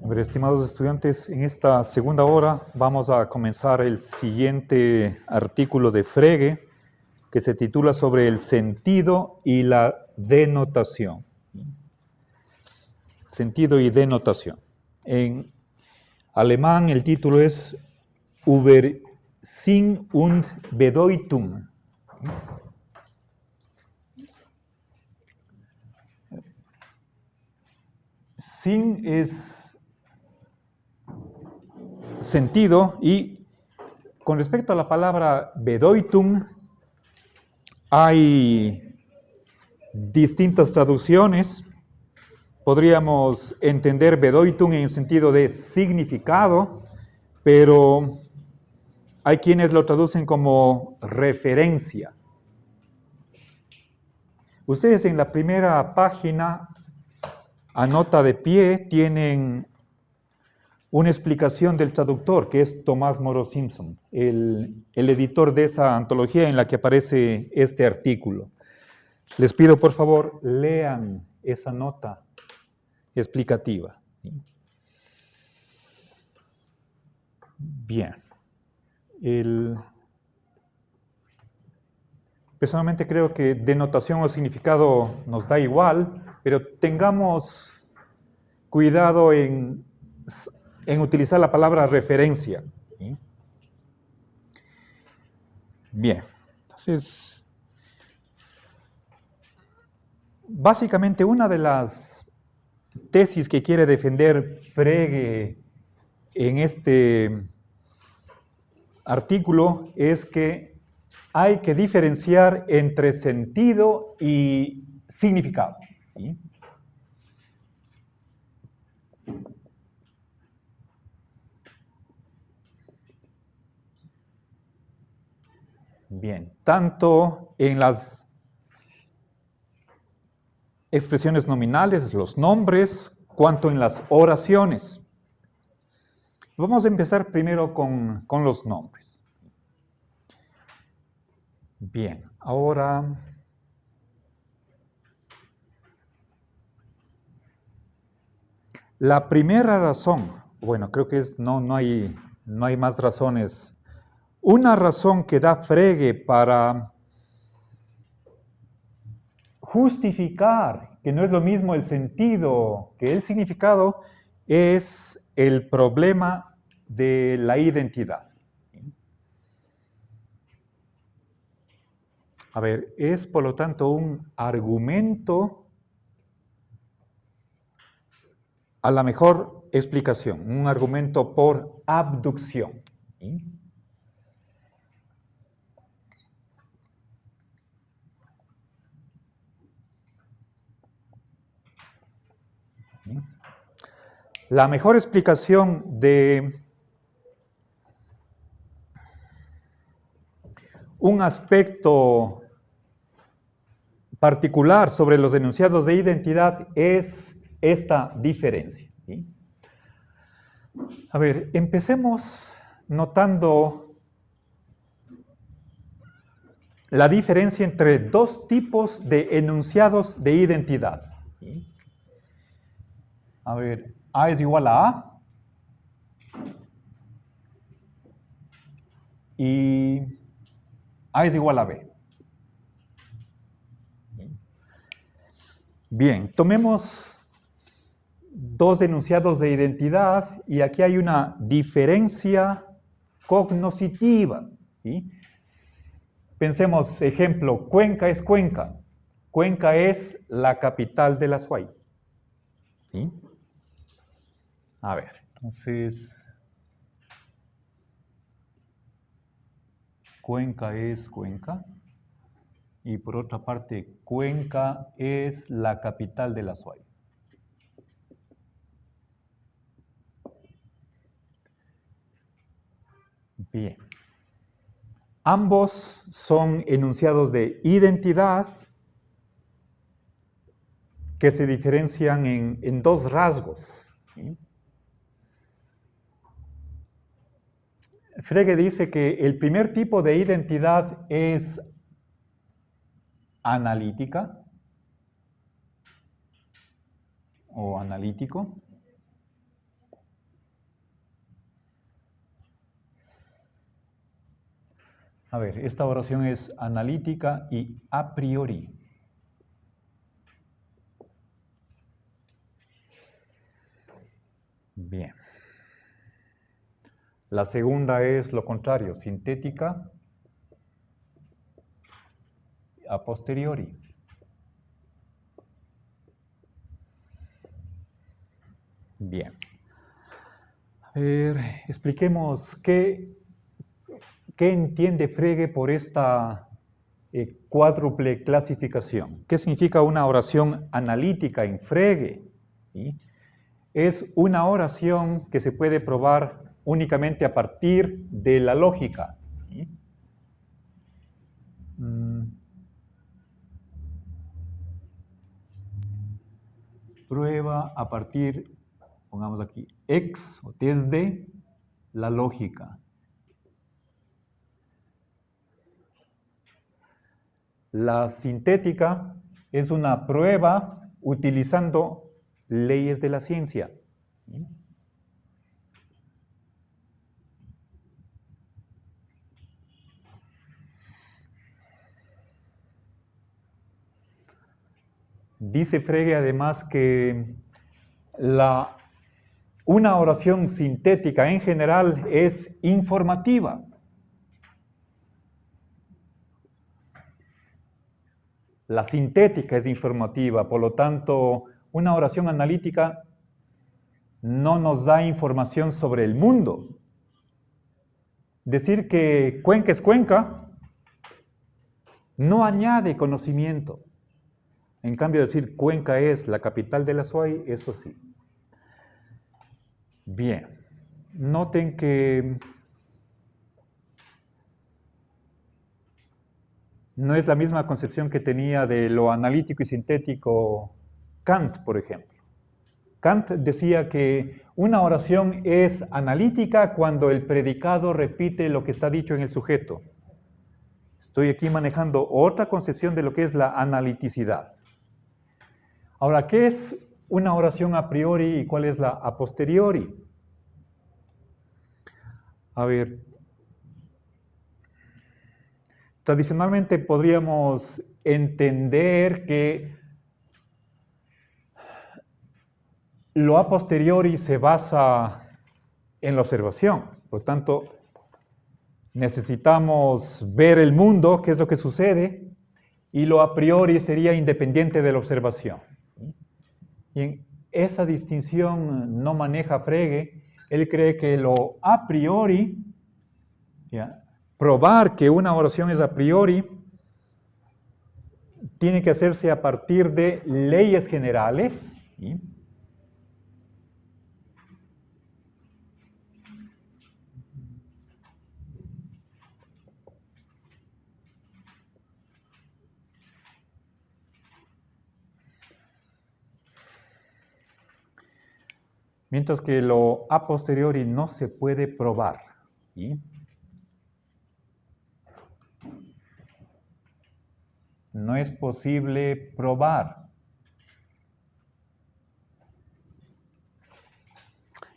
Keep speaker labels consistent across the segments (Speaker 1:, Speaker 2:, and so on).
Speaker 1: A ver, estimados estudiantes, en esta segunda hora vamos a comenzar el siguiente artículo de Frege, que se titula sobre el sentido y la denotación. Sentido y denotación. En alemán el título es Über Sinn und Bedeutung. Sinn es sentido y con respecto a la palabra Bedeutung hay distintas traducciones. Podríamos entender Bedeutung en el sentido de significado, pero hay quienes lo traducen como referencia. Ustedes en la primera página, a nota de pie, tienen una explicación del traductor, que es Tomás Moro Simpson, el editor de esa antología en la que aparece este artículo. Les pido, por favor, lean esa nota explicativa. Bien. Personalmente creo que denotación o significado nos da igual, pero tengamos cuidado en utilizar la palabra referencia. Bien. Entonces, básicamente una de las tesis que quiere defender Frege en este artículo es que hay que diferenciar entre sentido y significado. ¿Sí? Bien, tanto en las expresiones nominales, los nombres, cuanto en las oraciones. Vamos a empezar primero con los nombres. Bien, ahora la primera razón, bueno, creo que no hay más razones. Una razón que da Frege para justificar que no es lo mismo el sentido que el significado es el problema de la identidad. A ver, es por lo tanto un argumento a la mejor explicación, un argumento por abducción. ¿Sí? La mejor explicación de un aspecto particular sobre los enunciados de identidad es esta diferencia. ¿Sí? A ver, empecemos notando la diferencia entre dos tipos de enunciados de identidad. ¿Sí? A ver, A es igual a A y A es igual a B. Bien, tomemos dos enunciados de identidad y aquí hay una diferencia cognoscitiva. ¿Sí? Pensemos, ejemplo, Cuenca es Cuenca. Cuenca es la capital de la Azuay. ¿Sí? A ver, entonces, Cuenca es Cuenca. Y por otra parte, Cuenca es la capital de la Azuay. Bien. Ambos son enunciados de identidad que se diferencian en dos rasgos. ¿Sí? Frege dice que el primer tipo de identidad es analítica o analítico A ver, esta oración es analítica y a priori. Bien. La segunda es lo contrario, sintética a posteriori. Bien. A ver, expliquemos qué entiende Frege por esta cuádruple clasificación. ¿Qué significa una oración analítica en Frege? ¿Sí? Es una oración que se puede probar únicamente a partir de la lógica. ¿Sí? Prueba a partir, pongamos aquí, o desde la lógica. La sintética es una prueba utilizando leyes de la ciencia. ¿Sí? Dice Frege además que una oración sintética en general es informativa. La sintética es informativa, por lo tanto, una oración analítica no nos da información sobre el mundo. Decir que Cuenca es Cuenca no añade conocimiento. En cambio, decir Cuenca es la capital de la Azuay, eso sí. Bien, noten que no es la misma concepción que tenía de lo analítico y sintético Kant, por ejemplo. Kant decía que una oración es analítica cuando el predicado repite lo que está dicho en el sujeto. Estoy aquí manejando otra concepción de lo que es la analiticidad. Ahora, ¿qué es una oración a priori y cuál es la a posteriori? A ver, tradicionalmente podríamos entender que lo a posteriori se basa en la observación. Por lo tanto, necesitamos ver el mundo, qué es lo que sucede, y lo a priori sería independiente de la observación. Y en esa distinción no maneja Frege. Él cree que lo a priori, probar que una oración es a priori, tiene que hacerse a partir de leyes generales. ¿Sí? Mientras que lo a posteriori no se puede probar. ¿Sí? No es posible probar.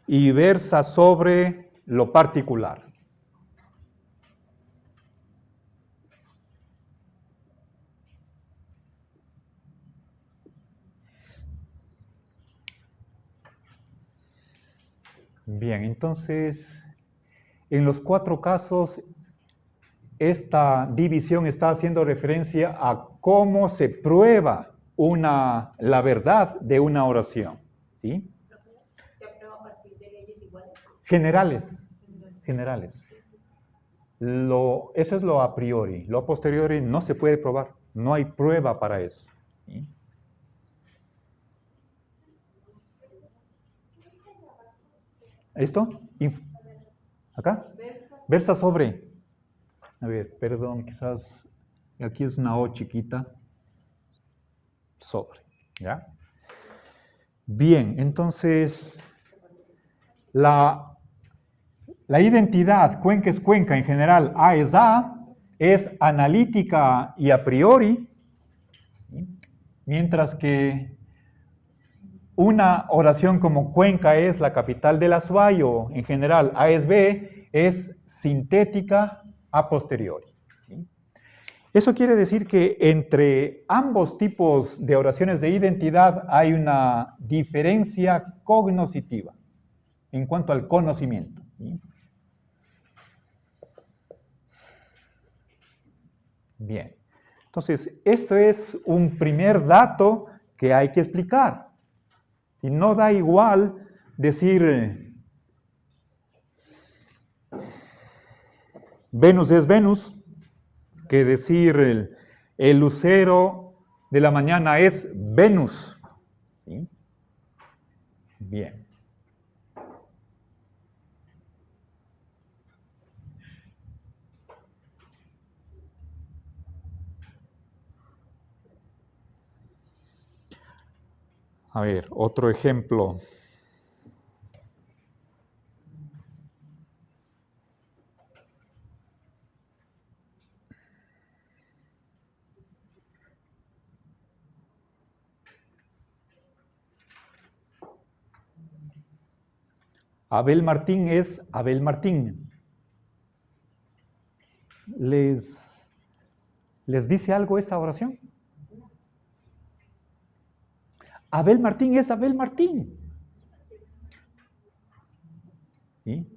Speaker 1: Y versa sobre lo particular. Bien, entonces, en los 4 casos, esta división está haciendo referencia a cómo se prueba la verdad de una oración. ¿Sí?
Speaker 2: ¿Se aprueba a partir de leyes iguales?
Speaker 1: Generales. Eso es lo a priori. Lo a posteriori no se puede probar. No hay prueba para eso. ¿Sí? ¿Esto? ¿Acá? Versa sobre. A ver, perdón, quizás aquí es una O chiquita. Sobre. ¿Ya? Bien, entonces, la identidad Cuenca es Cuenca, en general A es A, es analítica y a priori, ¿sí? Mientras que una oración como Cuenca es la capital del Azuay, o en general A es B, es sintética a posteriori. Eso quiere decir que entre ambos tipos de oraciones de identidad hay una diferencia cognoscitiva en cuanto al conocimiento. ¿Sí? Bien, entonces esto es un primer dato que hay que explicar. Y no da igual decir Venus es Venus que decir el lucero de la mañana es Venus. ¿Sí? Bien. A ver, otro ejemplo. Abel Martín es Abel Martín. ¿Les dice algo esa oración? Abel Martín es Abel Martín. ¿Sí?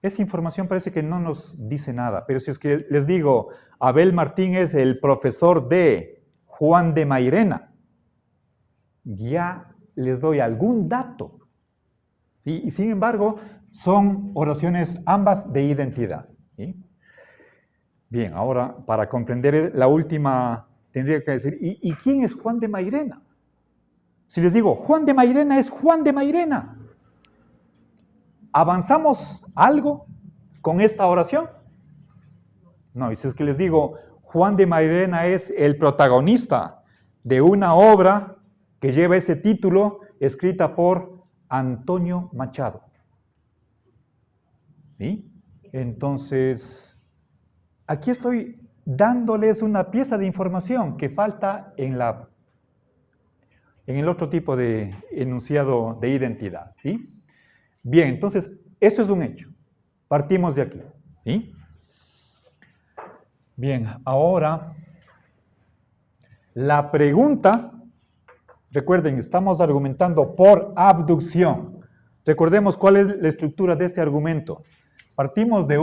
Speaker 1: Esa información parece que no nos dice nada, pero si es que les digo, Abel Martín es el profesor de Juan de Mairena, ya les doy algún dato. ¿Sí? Y sin embargo, son oraciones ambas de identidad. ¿Sí? Bien, ahora para comprender la última, tendría que decir, ¿y quién es Juan de Mairena? Si les digo, Juan de Mairena es Juan de Mairena. ¿Avanzamos algo con esta oración? No, y si es que les digo, Juan de Mairena es el protagonista de una obra que lleva ese título, escrita por Antonio Machado. ¿Sí? Entonces, aquí estoy dándoles una pieza de información que falta en el otro tipo de enunciado de identidad. ¿Sí? Bien, entonces, esto es un hecho. Partimos de aquí. ¿Sí? Bien, ahora, la pregunta, recuerden, estamos argumentando por abducción. Recordemos cuál es la estructura de este argumento. Partimos de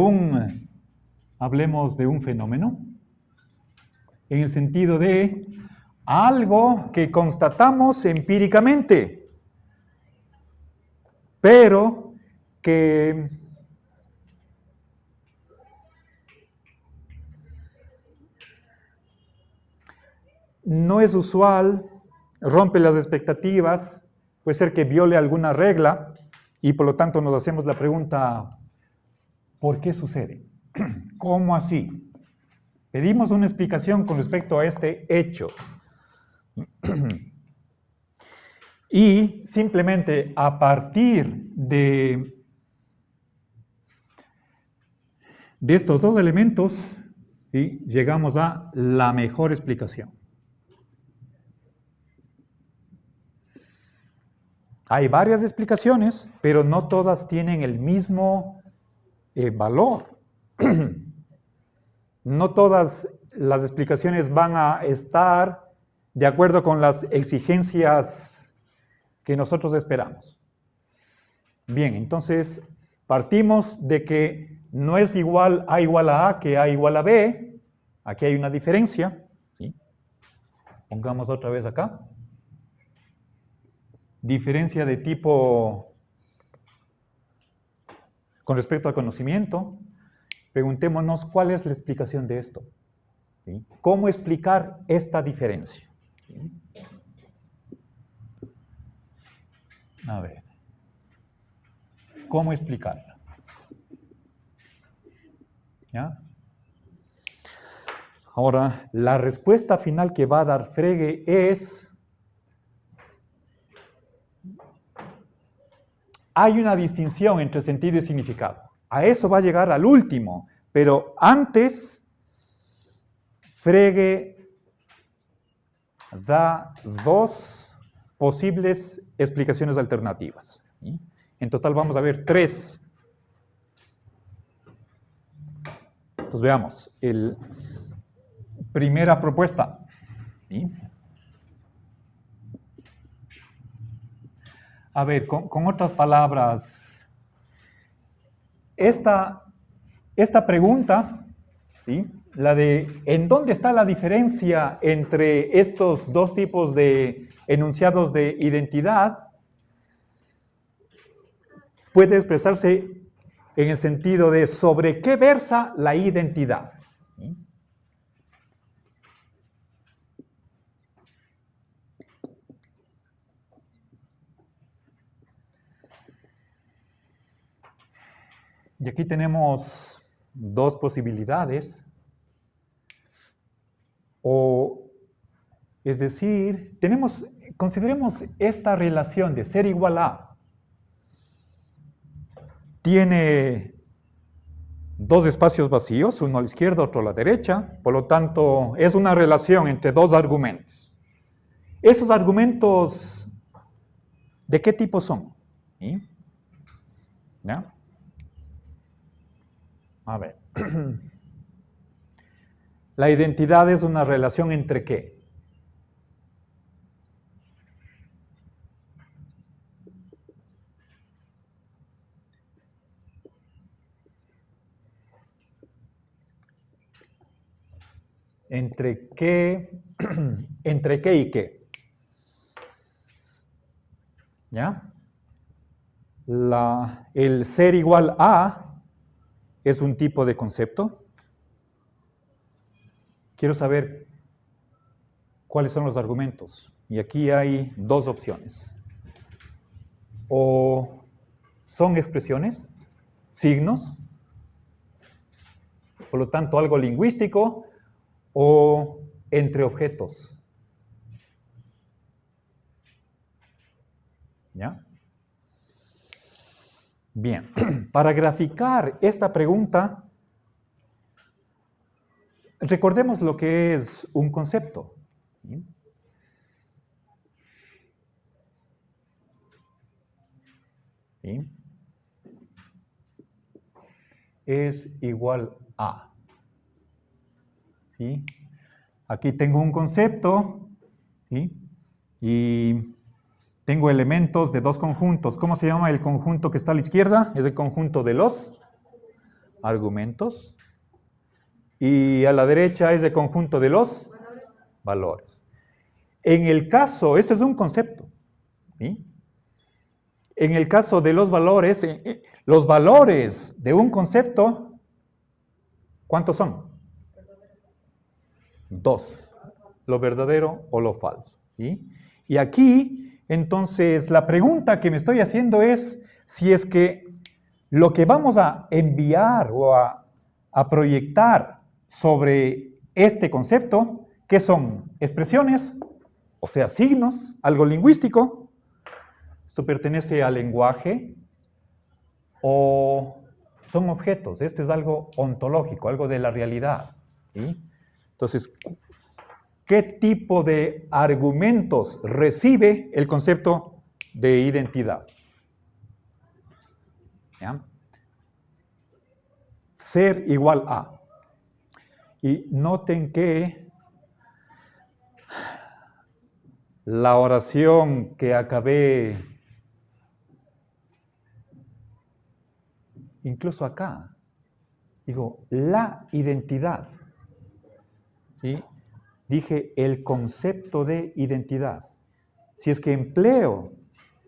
Speaker 1: hablemos de un fenómeno, en el sentido de algo que constatamos empíricamente, pero que no es usual, rompe las expectativas, puede ser que viole alguna regla y por lo tanto nos hacemos la pregunta, ¿por qué sucede? ¿Cómo así? Pedimos una explicación con respecto a este hecho. Y simplemente a partir de estos dos elementos, ¿sí?, llegamos a la mejor explicación. Hay varias explicaciones, pero no todas tienen el mismo valor. No todas las explicaciones van a estar de acuerdo con las exigencias que nosotros esperamos. Bien, entonces partimos de que no es igual A igual a A que A igual a B. Aquí hay una diferencia. ¿Sí? Pongamos otra vez acá. Diferencia de tipo con respecto al conocimiento. Preguntémonos cuál es la explicación de esto. ¿Sí? ¿Cómo explicar esta diferencia? ¿Sí? A ver. ¿Cómo explicarla? ¿Ya? Ahora, la respuesta final que va a dar Frege es: hay una distinción entre sentido y significado. A eso va a llegar al último, pero antes, Frege da dos posibles explicaciones alternativas. ¿Sí? En total vamos a ver 3. Entonces veamos, Primera propuesta. ¿Sí? A ver, con otras palabras, esta pregunta, ¿sí? La de ¿en dónde está la diferencia entre estos dos tipos de enunciados de identidad? Puede expresarse en el sentido de ¿sobre qué versa la identidad? ¿Sí? Y aquí tenemos dos posibilidades. Es decir, consideremos esta relación de ser igual a. Tiene dos espacios vacíos, uno a la izquierda, otro a la derecha. Por lo tanto, es una relación entre dos argumentos. ¿Esos argumentos de qué tipo son? ¿Sí? ¿Ya? A ver. La identidad es una relación entre ¿qué? ¿Entre qué? ¿Entre qué y qué? ¿Ya? El ser igual a es un tipo de concepto. Quiero saber cuáles son los argumentos. Y aquí hay dos opciones. O son expresiones, signos, por lo tanto algo lingüístico, o entre objetos. ¿Ya? Bien, para graficar esta pregunta, recordemos lo que es un concepto. ¿Sí? ¿Sí? Es igual a. ¿Sí? Aquí tengo un concepto, ¿sí? Y tengo elementos de dos conjuntos. ¿Cómo se llama el conjunto que está a la izquierda? Es el conjunto de los argumentos. Y a la derecha es el conjunto de los valores. En el caso, esto es un concepto, ¿sí? En el caso de los valores de un concepto, ¿cuántos son? Dos, lo verdadero o lo falso, ¿sí? Y aquí, entonces, la pregunta que me estoy haciendo es si es que lo que vamos a enviar o a proyectar sobre este concepto, ¿qué son? Expresiones, o sea, signos, algo lingüístico. Esto pertenece al lenguaje, o son objetos. Esto es algo ontológico, algo de la realidad, ¿sí? Entonces, ¿qué tipo de argumentos recibe el concepto de identidad? ¿Ya? Ser igual a. Y noten que la oración que acabé, incluso acá, digo, la identidad. ¿Sí? Dije el concepto de identidad. Si es que empleo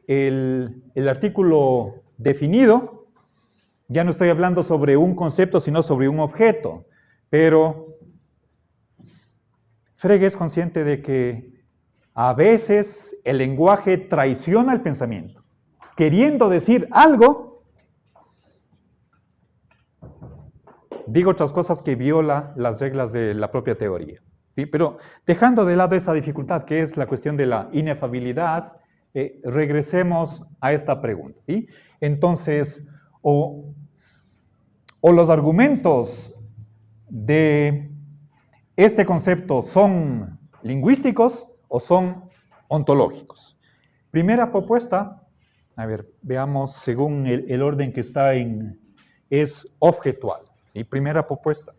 Speaker 1: el artículo definido, ya no estoy hablando sobre un concepto, sino sobre un objeto. Pero Frege es consciente de que a veces el lenguaje traiciona el pensamiento. Queriendo decir algo, digo otras cosas que viola las reglas de la propia teoría. ¿Sí? Pero dejando de lado esa dificultad, que es la cuestión de la inefabilidad, regresemos a esta pregunta. ¿Sí? Entonces, o los argumentos de este concepto son lingüísticos o son ontológicos. Primera propuesta, a ver, veamos según el orden que está es objetual. ¿Sí? Primera propuesta.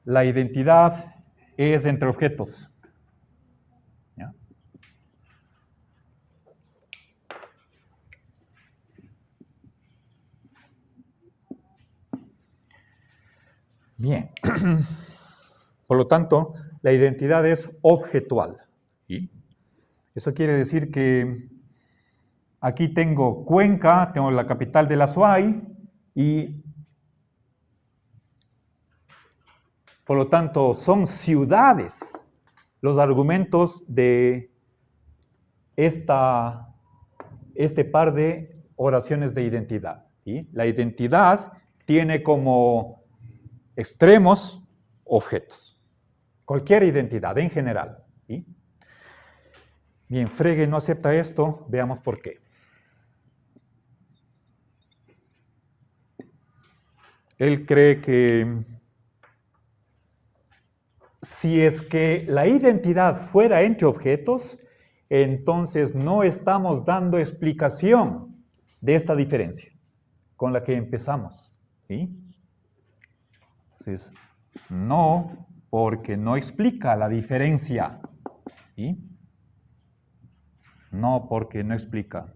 Speaker 1: la identidad es entre objetos. ¿Ya? Bien. Por lo tanto, la identidad es objetual. ¿Sí? Eso quiere decir que aquí tengo Cuenca, tengo la capital del Azuay y por lo tanto son ciudades los argumentos de este par de oraciones de identidad. ¿Sí? La identidad tiene como extremos objetos. Cualquier identidad en general. ¿Sí? Bien, Frege no acepta esto, veamos por qué. Él cree que si es que la identidad fuera entre objetos, entonces no estamos dando explicación de esta diferencia con la que empezamos. ¿Sí? Entonces, no, porque no explica la diferencia. ¿Sí? No, porque no explica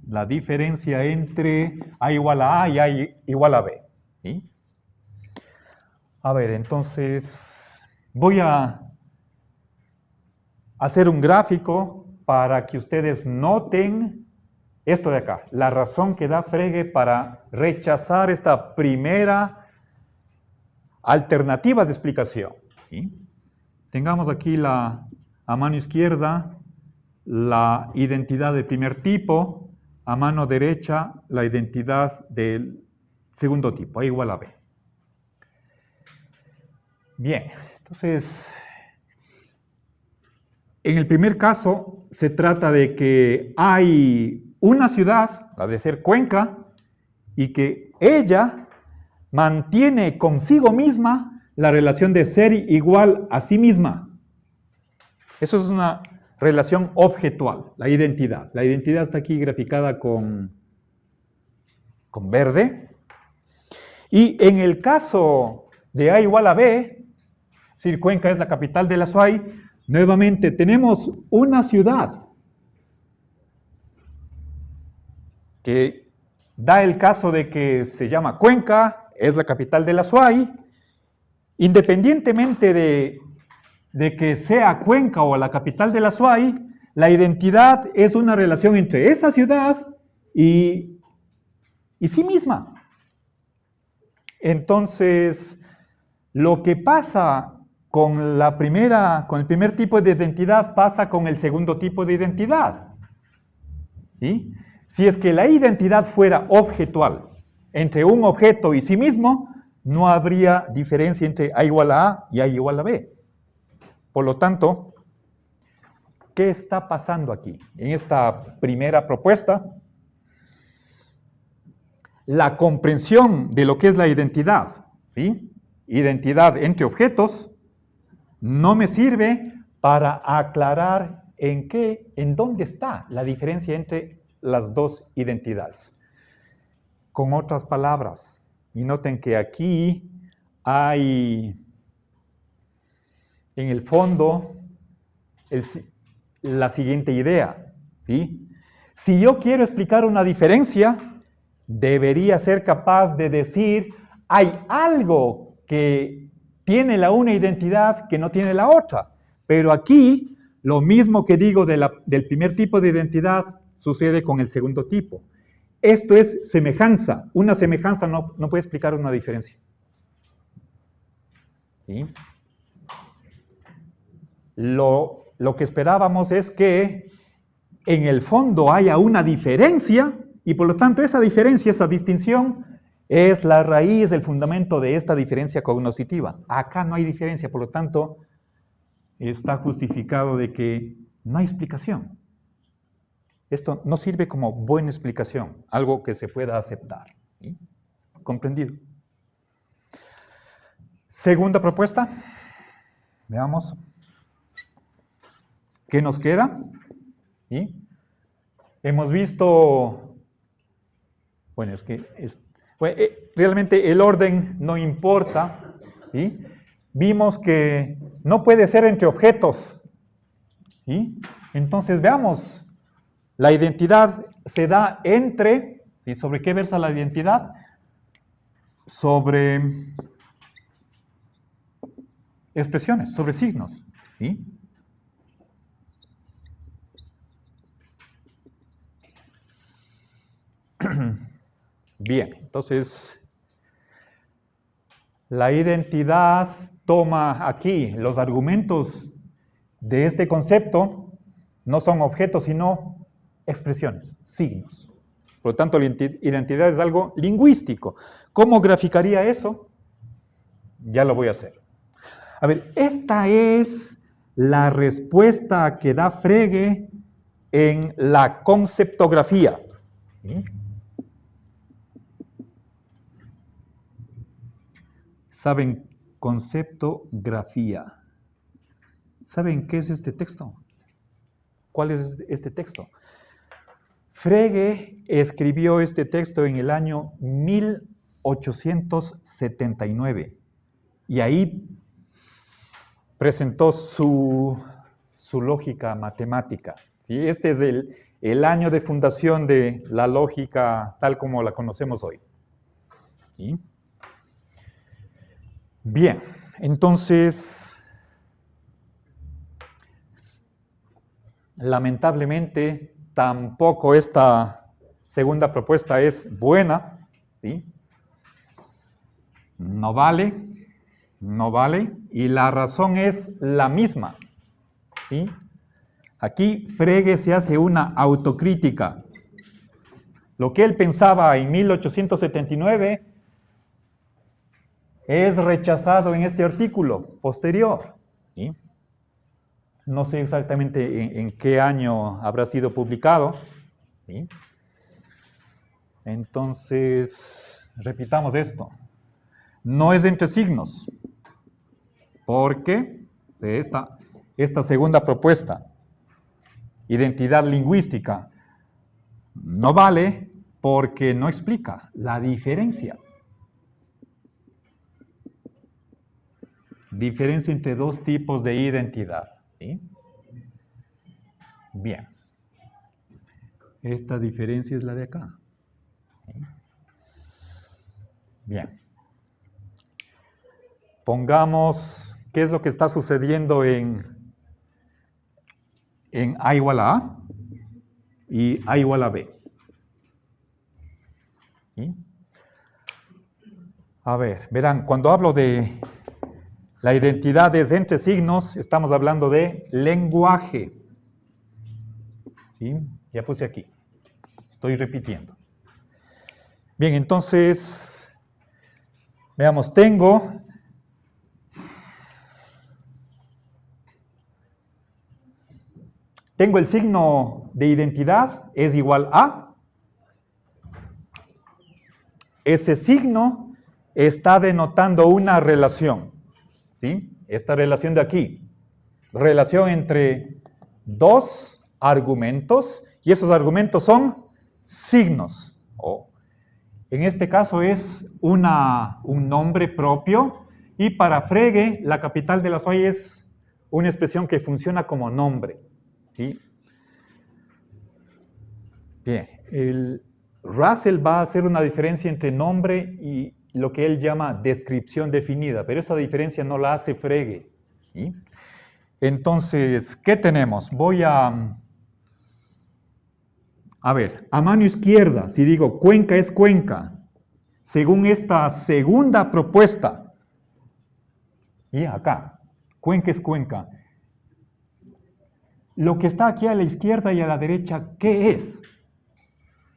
Speaker 1: la diferencia entre A igual a A y A igual a B. ¿Sí? A ver, entonces voy a hacer un gráfico para que ustedes noten esto de acá, la razón que da Frege para rechazar esta primera alternativa de explicación. ¿Sí? Tengamos aquí a mano izquierda la identidad del primer tipo, a mano derecha la identidad del segundo tipo, A igual a B. Bien, entonces, en el primer caso se trata de que hay una ciudad, la de ser Cuenca, y que ella mantiene consigo misma la relación de ser igual a sí misma. Eso es una relación objetual, la identidad. La identidad está aquí graficada con verde. Y en el caso de A igual a B, es decir, Cuenca es la capital del Azuay, nuevamente tenemos una ciudad que da el caso de que se llama Cuenca, es la capital del Azuay, independientemente de que sea Cuenca o la capital del Azuay, la identidad es una relación entre esa ciudad y sí misma. Entonces, lo que pasa con el primer tipo de identidad pasa con el segundo tipo de identidad. ¿Sí? Si es que la identidad fuera objetual entre un objeto y sí mismo, no habría diferencia entre A igual a A y A igual a B. Por lo tanto, ¿qué está pasando aquí? En esta primera propuesta, la comprensión de lo que es la identidad, ¿sí? Identidad entre objetos, no me sirve para aclarar en dónde está la diferencia entre las dos identidades. Con otras palabras, y noten que aquí hay en el fondo la siguiente idea, ¿sí? Si yo quiero explicar una diferencia, debería ser capaz de decir, hay algo que tiene la una identidad que no tiene la otra. Pero aquí, lo mismo que digo del primer tipo de identidad, sucede con el segundo tipo. Esto es semejanza. Una semejanza no puede explicar una diferencia. ¿Sí? Lo que esperábamos es que en el fondo haya una diferencia y por lo tanto esa diferencia, esa distinción, es la raíz del fundamento de esta diferencia cognoscitiva. Acá no hay diferencia, por lo tanto, está justificado de que no hay explicación. Esto no sirve como buena explicación, algo que se pueda aceptar. ¿Sí? ¿Comprendido? Segunda propuesta. Veamos. ¿Qué nos queda? ¿Sí? Hemos visto, bueno, es que Pues, realmente el orden no importa, ¿sí? Vimos que no puede ser entre objetos, ¿sí? Entonces veamos, la identidad se da entre, ¿sí? ¿Sobre qué versa la identidad? Sobre expresiones, sobre signos, ¿sí? Bien, entonces la identidad toma aquí los argumentos de este concepto, no son objetos sino expresiones, signos. Por lo tanto, la identidad es algo lingüístico. ¿Cómo graficaría eso? Ya lo voy a hacer. A ver, esta es la respuesta que da Frege en la conceptografía. ¿Sí? ¿Saben? Conceptografía. ¿Saben qué es este texto? ¿Cuál es este texto? Frege escribió este texto en el año 1879 y ahí presentó su lógica matemática. ¿Sí? Este es el año de fundación de la lógica tal como la conocemos hoy. ¿Sí? Bien, entonces, lamentablemente, tampoco esta segunda propuesta es buena, ¿sí? No vale, y la razón es la misma, ¿sí? Aquí Frege se hace una autocrítica. Lo que él pensaba en 1879 es rechazado en este artículo posterior, ¿sí? No sé exactamente en qué año habrá sido publicado, ¿sí? Entonces, repitamos esto. No es entre signos, porque de esta segunda propuesta, identidad lingüística, no vale porque no explica la diferencia. Diferencia entre dos tipos de identidad. ¿Sí? Bien. Esta diferencia es la de acá. ¿Sí? Bien. Pongamos qué es lo que está sucediendo en A igual a A y A igual a B. ¿Sí? A ver, verán, cuando hablo de la identidad es entre signos, estamos hablando de lenguaje. ¿Sí? Ya puse aquí. Estoy repitiendo. Bien, entonces, veamos, tengo el signo de identidad, es igual a. Ese signo está denotando una relación. ¿Sí? Esta relación de aquí. Relación entre dos argumentos, y esos argumentos son signos. En este caso es un nombre propio, y para Frege, la capital de la SOI es una expresión que funciona como nombre. ¿Sí? Bien, Russell va a hacer una diferencia entre nombre y lo que él llama descripción definida, pero esa diferencia no la hace Frege. ¿Sí? Entonces, ¿qué tenemos? Voy a ver, a mano izquierda, si digo Cuenca es Cuenca, según esta segunda propuesta, y acá, Cuenca es Cuenca. Lo que está aquí a la izquierda y a la derecha, ¿qué es?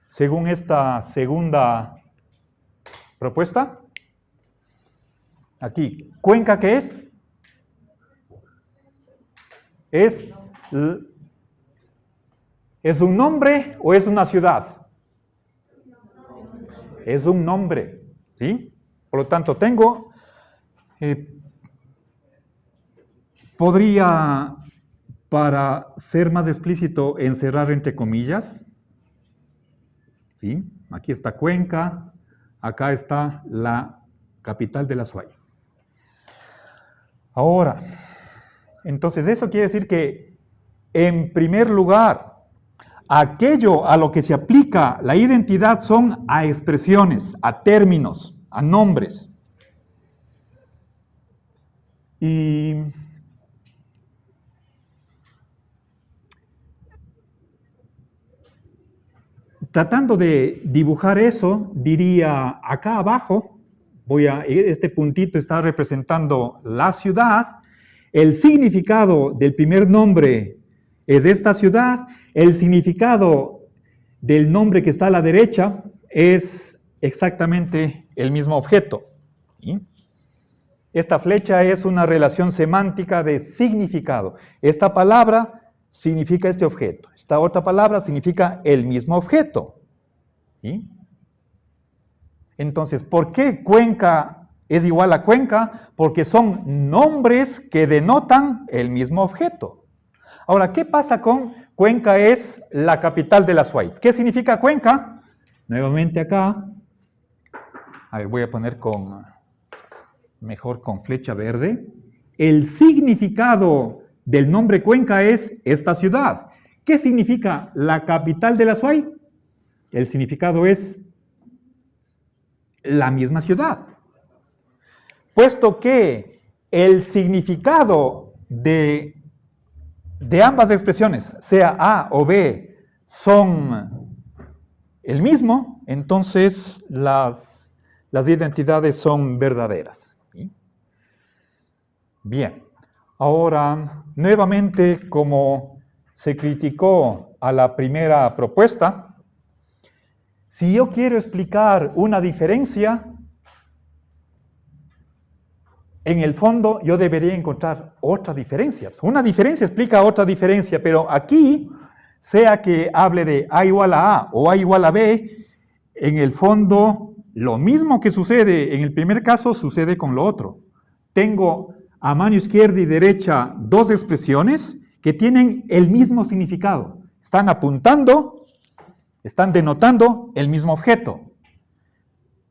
Speaker 1: Según esta segunda propuesta. Aquí, ¿Cuenca qué es? ¿Es un nombre o es una ciudad? Es un nombre, ¿sí? Por lo tanto, podría, para ser más explícito, encerrar entre comillas, ¿sí? Aquí está Cuenca, acá está la capital de la Azuay. Ahora, entonces eso quiere decir que, en primer lugar, aquello a lo que se aplica la identidad son a expresiones, a términos, a nombres. Y tratando de dibujar eso, diría acá abajo, este puntito está representando la ciudad, el significado del primer nombre es esta ciudad, el significado del nombre que está a la derecha es exactamente el mismo objeto. ¿Sí? Esta flecha es una relación semántica de significado. Esta palabra significa este objeto. Esta otra palabra significa el mismo objeto. ¿Sí? Entonces, ¿por qué Cuenca es igual a Cuenca? Porque son nombres que denotan el mismo objeto. Ahora, ¿qué pasa con Cuenca es la capital de la Azuay? ¿Qué significa Cuenca? Nuevamente acá. A ver, voy a poner mejor con flecha verde. El significado del nombre Cuenca es esta ciudad. ¿Qué significa la capital de la Azuay? El significado es la misma ciudad. Puesto que el significado de ambas expresiones, sea A o B, son el mismo, entonces las identidades son verdaderas. ¿Sí? Bien, ahora nuevamente, como se criticó a la primera propuesta, si yo quiero explicar una diferencia, en el fondo yo debería encontrar otra diferencia. Una diferencia explica otra diferencia, pero aquí, sea que hable de A igual a A o A igual a B, en el fondo lo mismo que sucede en el primer caso sucede con lo otro. Tengo a mano izquierda y derecha dos expresiones que tienen el mismo significado. Están apuntando, están denotando el mismo objeto.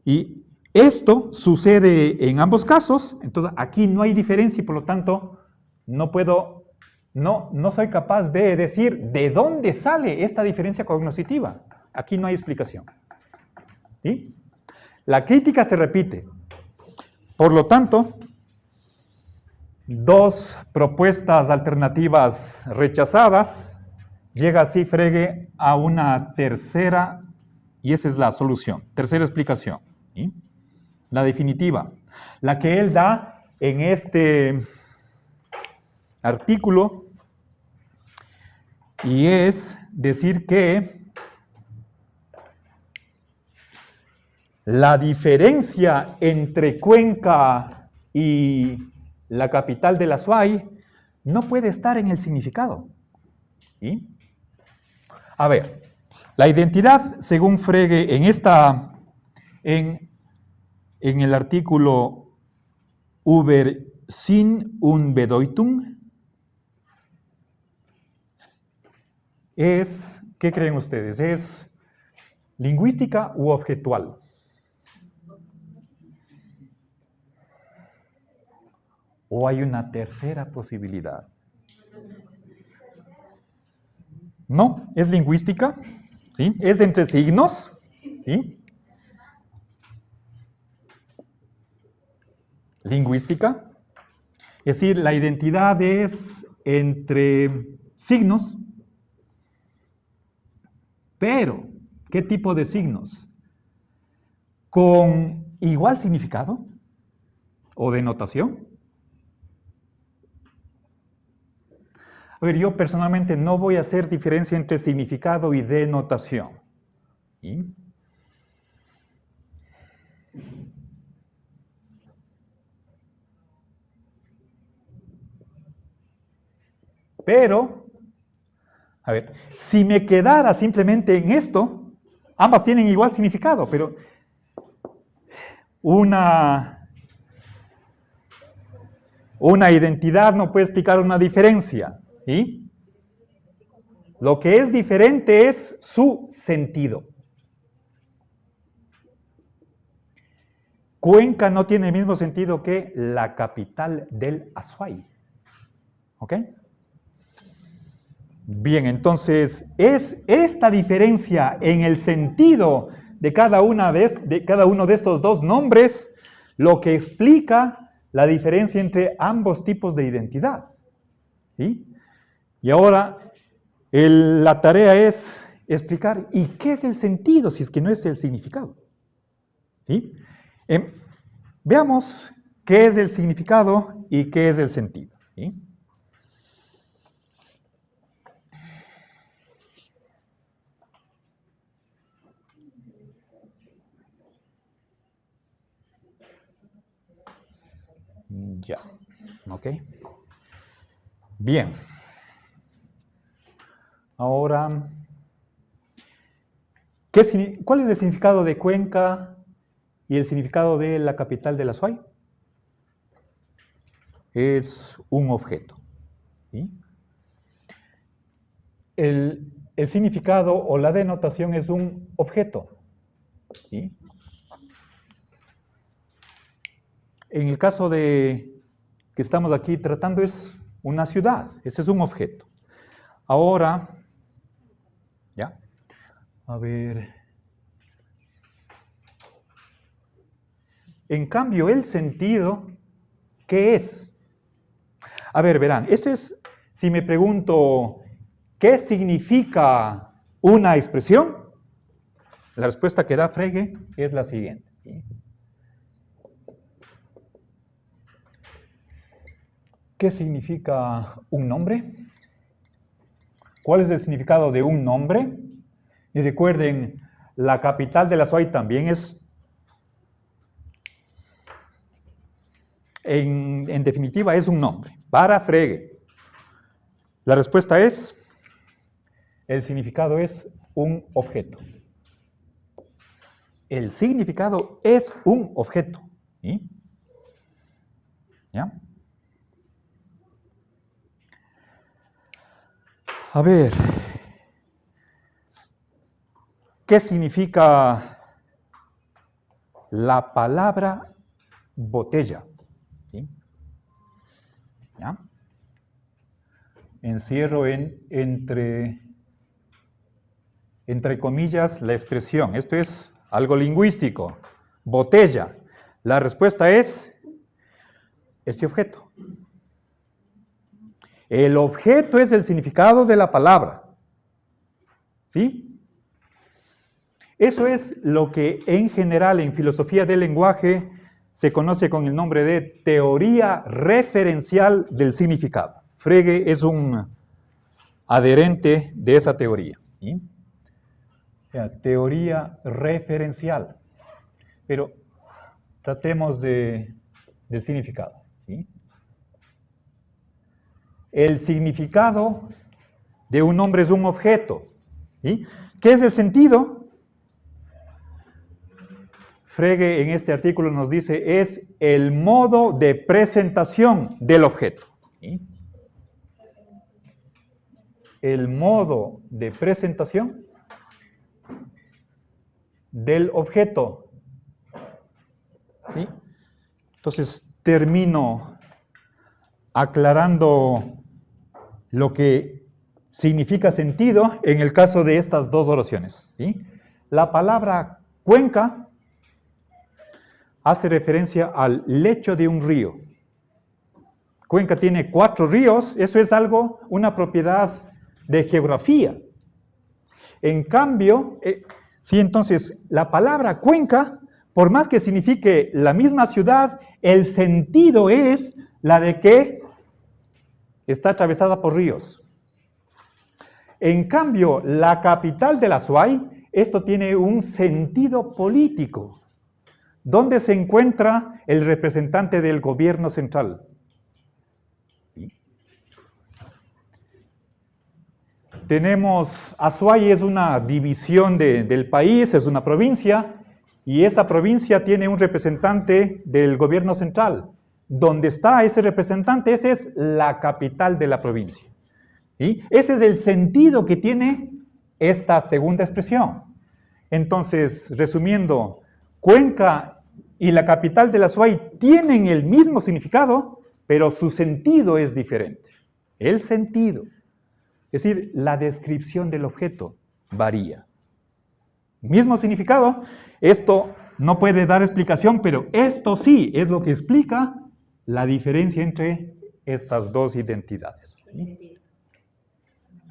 Speaker 1: Y esto sucede en ambos casos, entonces aquí no hay diferencia y por lo tanto no soy capaz de decir de dónde sale esta diferencia cognoscitiva. Aquí no hay explicación. ¿Sí? La crítica se repite. Por lo tanto, dos propuestas alternativas rechazadas, llega así Frege a una tercera, y esa es la solución, tercera explicación. ¿Sí? La definitiva, la que él da en este artículo, y es decir que la diferencia entre Cuenca y la capital de la Azuay no puede estar en el significado. ¿Sí? A ver, la identidad, según Frege, en el artículo Über Sinn und Bedeutung, es, ¿qué creen ustedes? ¿Es lingüística u objetual? ¿O hay una tercera posibilidad? No, es lingüística, ¿sí? Es entre signos, ¿sí? Lingüística, es decir, la identidad es entre signos, pero ¿qué tipo de signos? ¿Con igual significado o denotación? A ver, yo personalmente no voy a hacer diferencia entre significado y denotación. ¿Sí? Pero, a ver, si me quedara simplemente en esto, ambas tienen igual significado, pero una identidad no puede explicar una diferencia. ¿Sí? Lo que es diferente es su sentido. Cuenca no tiene el mismo sentido que la capital del Azuay. ¿Ok? Bien, entonces es esta diferencia en el sentido de cada uno de estos dos nombres lo que explica la diferencia entre ambos tipos de identidad. ¿Sí? Y ahora la tarea es explicar, ¿y qué es el sentido si es que no es el significado? ¿Sí? Veamos qué es el significado y qué es el sentido. ¿Sí? Ya, ok. Bien. Ahora, ¿cuál es el significado de Cuenca y el significado de la capital del Azuay? Es un objeto. ¿Sí? El significado o la denotación es un objeto. ¿Sí? En el caso de que estamos aquí tratando es una ciudad, ese es un objeto. Ahora, ya, a ver. En cambio, el sentido, ¿qué es? A ver, verán, esto es, si me pregunto, ¿qué significa una expresión? La respuesta que da Frege es la siguiente. ¿Qué significa un nombre? ¿Cuál es el significado de un nombre? Y recuerden, la capital del Azuay también es, en definitiva, es un nombre, para Frege. La respuesta es, el significado es un objeto. El significado es un objeto. ¿Sí? ¿Ya? A ver, ¿qué significa la palabra botella? ¿Sí? ¿Ya? Encierro entre comillas la expresión. Esto es algo lingüístico. Botella. La respuesta es este objeto. El objeto es el significado de la palabra. ¿Sí? Eso es lo que en general en filosofía del lenguaje se conoce con el nombre de teoría referencial del significado. Frege es un adherente de esa teoría. ¿Sí? O sea, teoría referencial. Pero tratemos del significado. ¿Sí? El significado de un nombre es un objeto. ¿Sí? ¿Qué es el sentido? Frege en este artículo nos dice, es el modo de presentación del objeto. ¿Sí? El modo de presentación del objeto. ¿Sí? Entonces, termino aclarando lo que significa sentido en el caso de estas dos oraciones. ¿Sí? La palabra cuenca hace referencia al lecho de un río. Cuenca tiene 4 ríos, eso es algo, una propiedad de geografía. En cambio, sí, entonces, la palabra cuenca, por más que signifique la misma ciudad, el sentido es la de que está atravesada por ríos. En cambio, la capital del Azuay, esto tiene un sentido político. ¿Dónde se encuentra el representante del gobierno central? ¿Sí? Tenemos, Azuay es una división del país, es una provincia, y esa provincia tiene un representante del gobierno central. ¿Dónde está ese representante? Esa es la capital de la provincia. ¿Sí? Ese es el sentido que tiene esta segunda expresión. Entonces, resumiendo, Cuenca y la capital de la SUAY tienen el mismo significado, pero su sentido es diferente. El sentido, es decir, la descripción del objeto varía. Mismo significado, esto no puede dar explicación, pero esto sí es lo que explica la diferencia entre estas dos identidades. ¿Sí?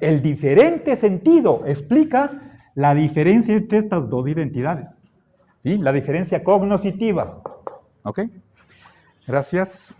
Speaker 1: El diferente sentido explica la diferencia entre estas dos identidades. ¿Sí? La diferencia cognoscitiva. ¿Ok? Gracias.